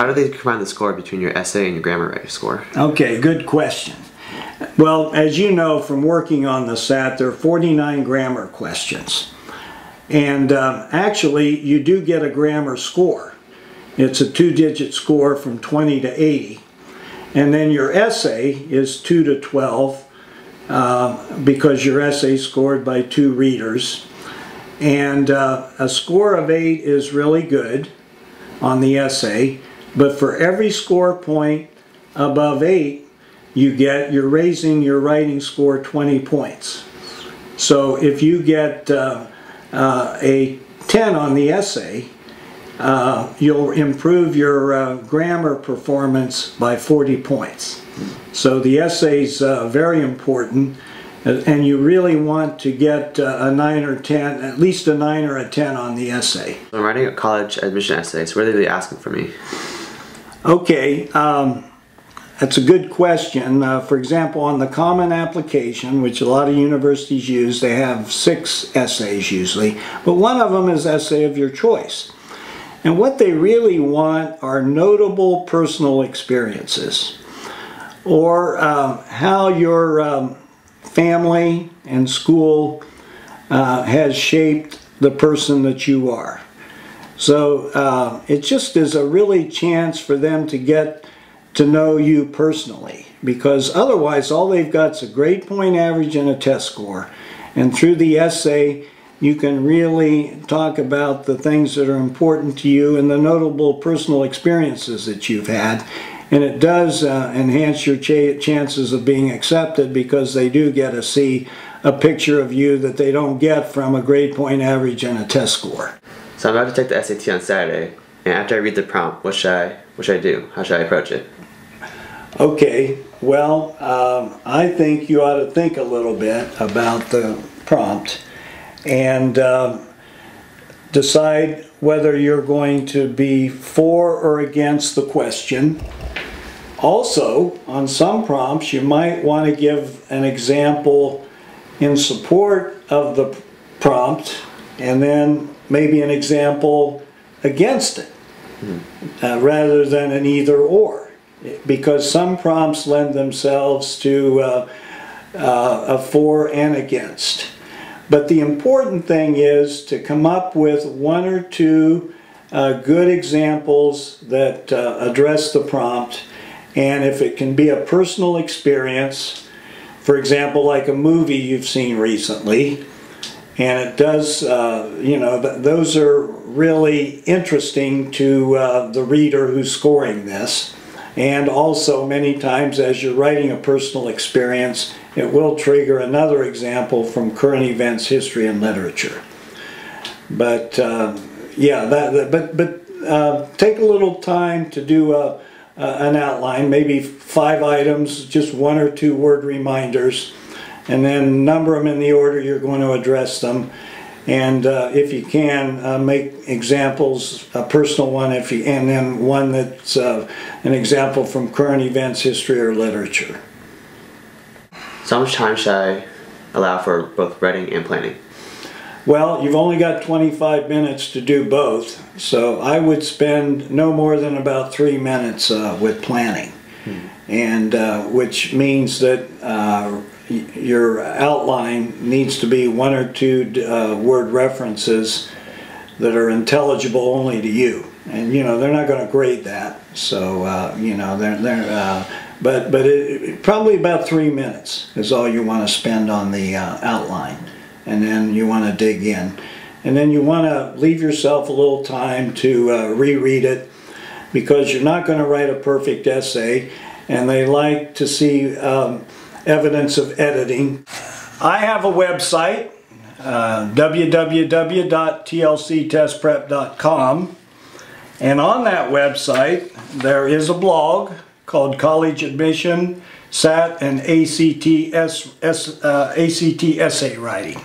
How do they combine the score between your essay and your grammar writing score? Okay, good question. Well, as you know from working on the SAT, there are 49 grammar questions. And actually, you do get a grammar score. It's a 2-digit score from 20 to 80. And then your essay is 2 to 12 because your essay is scored by 2 readers. And a score of 8 is really good on the essay, but for every score point above 8, you're raising your writing score 20 points. So if you get a 10 on the essay, you'll improve your grammar performance by 40 points. So the essay is very important, and you really want to get a 9 or 10, at least a 9 or a 10 on the essay. I'm writing a college admission essay, so what are they really asking for me? Okay, that's a good question. For example, on the Common Application, which a lot of universities use, they have 6 essays usually, but one of them is essay of your choice. And what they really want are notable personal experiences, or how your family and school has shaped the person that you are. So it just is a really chance for them to get to know you personally, because otherwise all they've got is a grade point average and a test score. And through the essay you can really talk about the things that are important to you and the notable personal experiences that you've had. And it does enhance your chances of being accepted, because they do get to see a picture of you that they don't get from a grade point average and a test score. So I'm about to take the SAT on Saturday, and after I read the prompt, what should I do? How should I approach it? Okay, well, I think you ought to think a little bit about the prompt and decide whether you're going to be for or against the question. Also, on some prompts, you might want to give an example in support of the prompt, and then maybe an example against it, rather than an either or. Because some prompts lend themselves to a for and against. But the important thing is to come up with 1 or 2 good examples that address the prompt. And if it can be a personal experience, for example, like a movie you've seen recently, and it does, you know, those are really interesting to the reader who's scoring this. And also, many times as you're writing a personal experience, it will trigger another example from current events, history, and literature. But yeah, take a little time to do an outline, maybe 5 items, just 1 or 2 word reminders, and then number them in the order you're going to address them. And if you can, make examples, a personal one, and then one that's an example from current events, history, or literature. So how much time should I allow for both writing and planning? Well, you've only got 25 minutes to do both, so I would spend no more than about 3 minutes with planning. And which means that your outline needs to be 1 or 2 word references that are intelligible only to you. And you know, they're not going to grade that, so you know, but probably about 3 minutes is all you want to spend on the outline, and then you want to dig in, and then you want to leave yourself a little time to reread it, because you're not going to write a perfect essay, and they like to see evidence of editing. I have a website, www.tlctestprep.com, and on that website there is a blog called College Admission, SAT, and ACT Essay Writing.